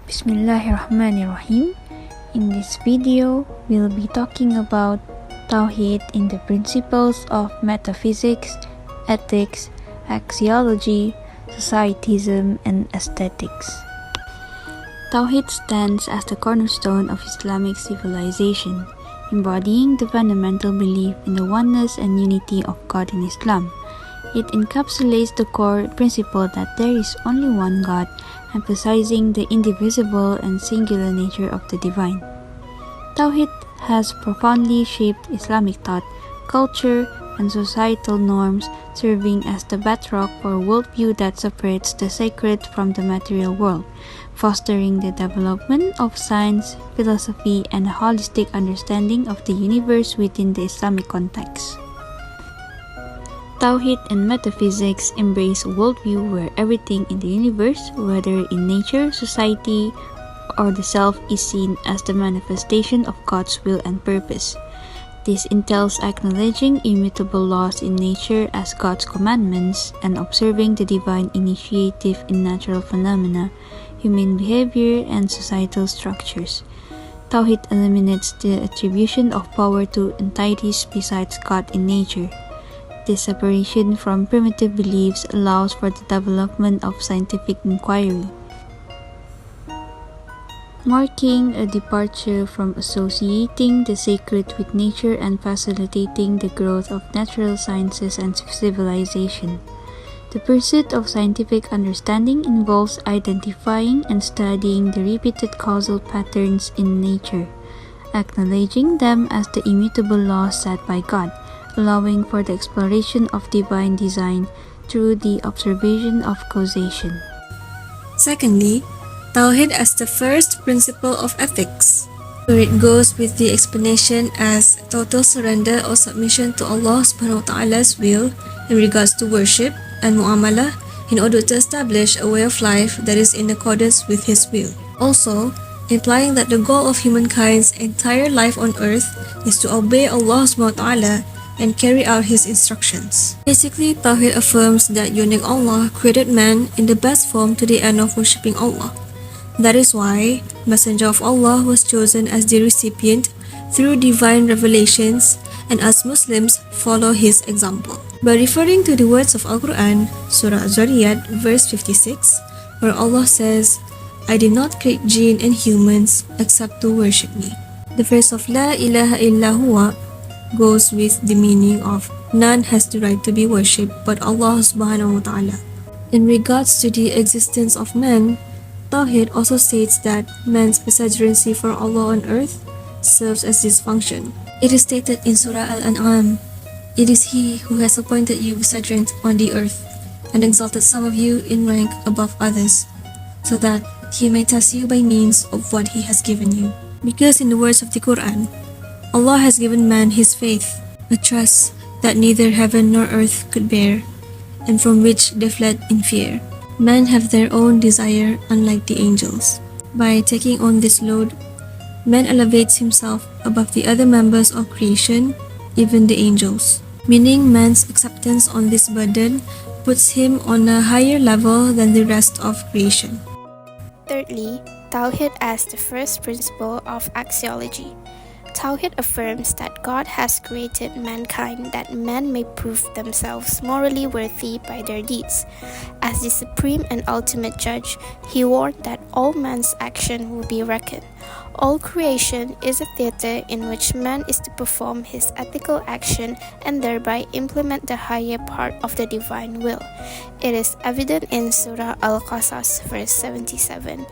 Bismillahirrahmanirrahim. In this video, we'll be talking about Tawhid in the principles of metaphysics, ethics, axiology, societism, and aesthetics. Tawhid stands as the cornerstone of Islamic civilization, embodying the fundamental belief in the oneness and unity of God in Islam. It encapsulates the core principle that there is only one God, emphasizing the indivisible and singular nature of the divine. Tawhid has profoundly shaped Islamic thought, culture, and societal norms, serving as the bedrock for a worldview that separates the sacred from the material world, fostering the development of science, philosophy, and a holistic understanding of the universe within the Islamic context. Tawhid and metaphysics embrace a worldview where everything in the universe, whether in nature, society, or the self, is seen as the manifestation of God's will and purpose. This entails acknowledging immutable laws in nature as God's commandments and observing the divine initiative in natural phenomena, human behavior, and societal structures. Tawhid eliminates the attribution of power to entities besides God in nature. This separation from primitive beliefs allows for the development of scientific inquiry, marking a departure from associating the sacred with nature and facilitating the growth of natural sciences and civilization. The pursuit of scientific understanding involves identifying and studying the repeated causal patterns in nature, acknowledging them as the immutable laws set by God, allowing for the exploration of divine design through the observation of causation. Secondly, Tawhid as the first principle of ethics, where it goes with the explanation as total surrender or submission to Allah subhanahu wa ta'ala's will in regards to worship and mu'amalah in order to establish a way of life that is in accordance with His will. Also, implying that the goal of humankind's entire life on earth is to obey Allah subhanahu wa ta'ala and carry out His instructions. Basically, Tawhid affirms that unique Allah created man in the best form to the end of worshipping Allah. That is why Messenger of Allah was chosen as the recipient through divine revelations, and as Muslims follow his example. By referring to the words of Al-Quran, Surah Az-Zariyat, verse 56, where Allah says, "I did not create jinn and humans except to worship me." The verse of La ilaha illa huwa goes with the meaning of none has the right to be worshipped but Allah subhanahu wa ta'ala. In regards to the existence of man, Tawhid also states that man's vicegerency for Allah on earth serves as this function. It is stated in Surah Al-An'am, "It is He who has appointed you vicegerent on the earth and exalted some of you in rank above others, so that He may test you by means of what He has given you." Because in the words of the Quran, Allah has given man His faith, a trust that neither heaven nor earth could bear, and from which they fled in fear. Men have their own desire unlike the angels. By taking on this load, man elevates himself above the other members of creation, even the angels, meaning man's acceptance on this burden puts him on a higher level than the rest of creation. Thirdly, Tawhid as the first principle of axiology. Tawhid affirms that God has created mankind that men may prove themselves morally worthy by their deeds. As the supreme and ultimate judge, He warned that all man's action will be reckoned. All creation is a theater in which man is to perform his ethical action and thereby implement the higher part of the divine will. It is evident in Surah Al-Qasas, verse 77,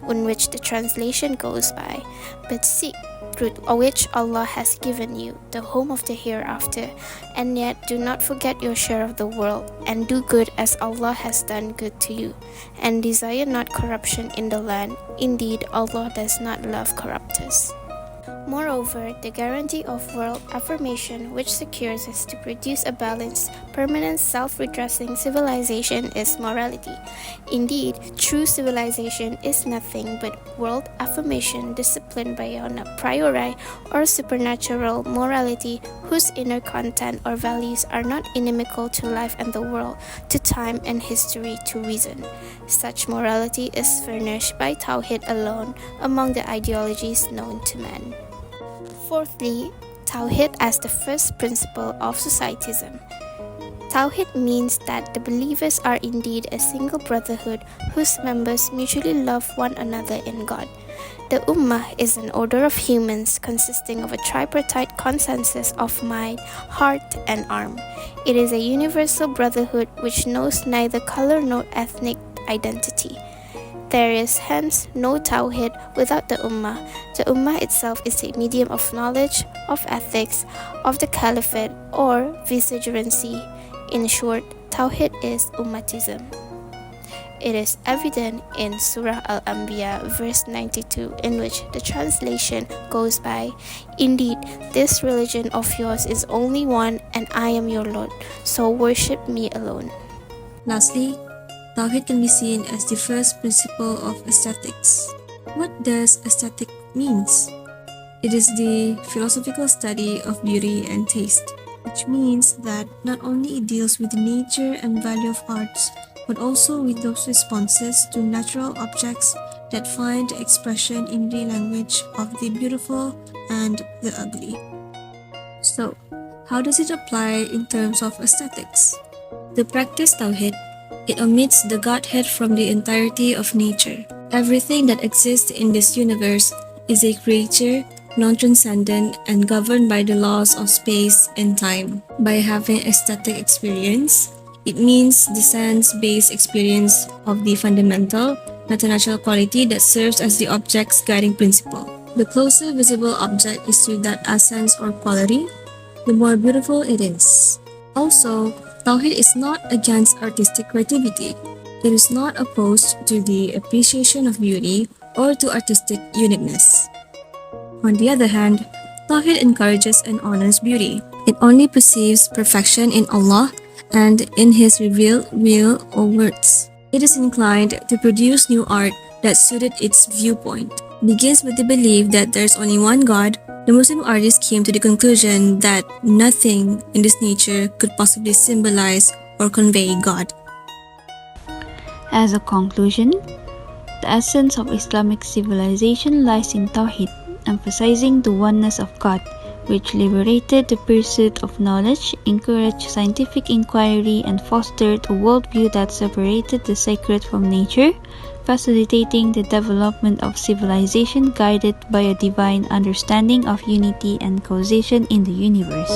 in which the translation goes by, "But seek through which Allah has given you the home of the hereafter, and yet do not forget your share of the world, and do good as Allah has done good to you, and desire not corruption in the land. Indeed, Allah does not love corrupters." Moreover, the guarantee of world affirmation, which secures us to produce a balanced, permanent, self-redressing civilization, is morality. Indeed, true civilization is nothing but world affirmation disciplined by a priori or supernatural morality whose inner content or values are not inimical to life and the world, to time and history, to reason. Such morality is furnished by Tawhid alone among the ideologies known to man. Fourthly, Tawhid as the first principle of societism. Tawhid means that the believers are indeed a single brotherhood whose members mutually love one another in God. The Ummah is an order of humans consisting of a tripartite consensus of mind, heart, and arm. It is a universal brotherhood which knows neither color nor ethnic identity. There is hence no Tawhid without the Ummah. The Ummah itself is a medium of knowledge, of ethics, of the Caliphate, or vicegerency. In short, Tawhid is Ummatism. It is evident in Surah Al-Anbiya verse 92, in which the translation goes by, "Indeed, this religion of yours is only one, and I am your Lord, so worship me alone." Lastly, Tawhid can be seen as the first principle of aesthetics. What does aesthetic means? It is the philosophical study of beauty and taste, which means that not only it deals with the nature and value of arts, but also with those responses to natural objects that find expression in the language of the beautiful and the ugly. So, how does it apply in terms of aesthetics? To practice Tawhid, it omits the Godhead from the entirety of nature. Everything that exists in this universe is a creature, non-transcendent, and governed by the laws of space and time. By having aesthetic experience, it means the sense-based experience of the fundamental, preternatural quality that serves as the object's guiding principle. The closer visible object is to that essence or quality, the more beautiful it is. Also, Tawhid is not against artistic creativity. It is not opposed to the appreciation of beauty or to artistic uniqueness. On the other hand, Tawhid encourages and honors beauty. It only perceives perfection in Allah and in His revealed will or words. It is inclined to produce new art that suited its viewpoint. Begins with the belief that there is only one God. The Muslim artist came to the conclusion that nothing in this nature could possibly symbolize or convey God. As a conclusion, the essence of Islamic civilization lies in Tawhid, emphasizing the oneness of God, which liberated the pursuit of knowledge, encouraged scientific inquiry, and fostered a worldview that separated the sacred from nature, facilitating the development of civilization guided by a divine understanding of unity and causation in the universe.